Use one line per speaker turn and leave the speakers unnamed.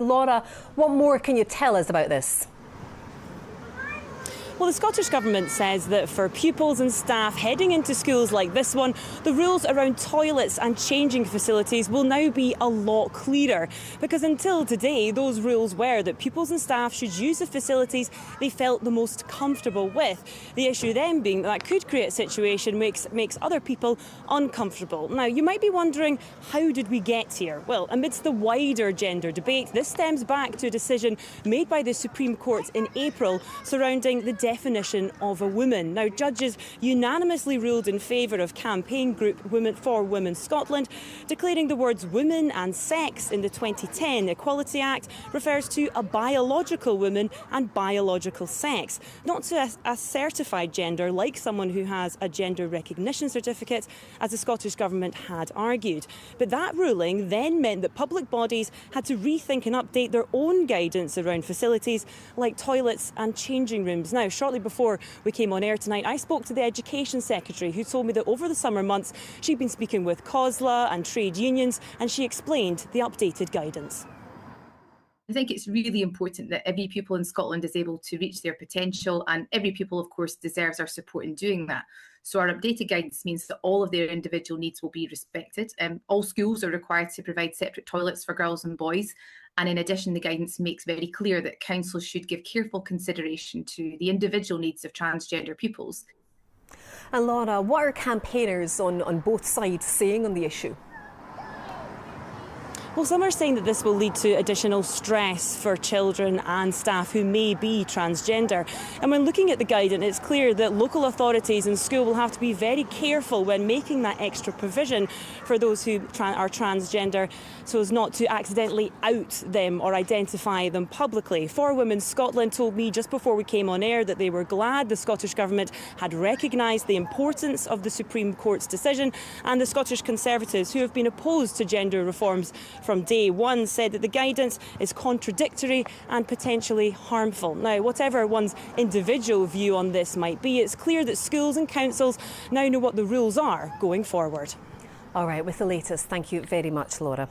Laura, what more can you tell us about this?
Well, the Scottish Government says that for pupils and staff heading into schools like this one, the rules around toilets and changing facilities will now be a lot clearer. Because until today, those rules were that pupils and staff should use the facilities they felt the most comfortable with. The issue then being that could create a situation makes other people uncomfortable. Now, you might be wondering, how did we get here? Well, amidst the wider gender debate, this stems back to a decision made by the Supreme Court in April surrounding the definition of a woman. Now, judges unanimously ruled in favour of campaign group Women for Women Scotland, declaring the words woman and sex in the 2010 Equality Act refers to a biological woman and biological sex, not to a certified gender like someone who has a gender recognition certificate, as the Scottish Government had argued. But that ruling then meant that public bodies had to rethink and update their own guidance around facilities like toilets and changing rooms. Now, shortly before we came on air tonight, I spoke to the Education Secretary, who told me that over the summer months she'd been speaking with COSLA and trade unions, and she explained the updated guidance.
I think it's really important that every pupil in Scotland is able to reach their potential, and every pupil, of course, deserves our support in doing that. So our updated guidance means that all of their individual needs will be respected. All schools are required to provide separate toilets for girls and boys. And in addition, the guidance makes very clear that councils should give careful consideration to the individual needs of transgender pupils.
And Laura, what are campaigners on both sides saying on the issue?
Well, some are saying that this will lead to additional stress for children and staff who may be transgender. And when looking at the guidance, it's clear that local authorities and school will have to be very careful when making that extra provision for those who are transgender, so as not to accidentally out them or identify them publicly. For Women Scotland told me just before we came on air that they were glad the Scottish Government had recognised the importance of the Supreme Court's decision, and the Scottish Conservatives, who have been opposed to gender reforms from day one, said that the guidance is contradictory and potentially harmful. Now, whatever one's individual view on this might be, it's clear that schools and councils now know what the rules are going forward.
All right, with the latest, thank you very much, Laura.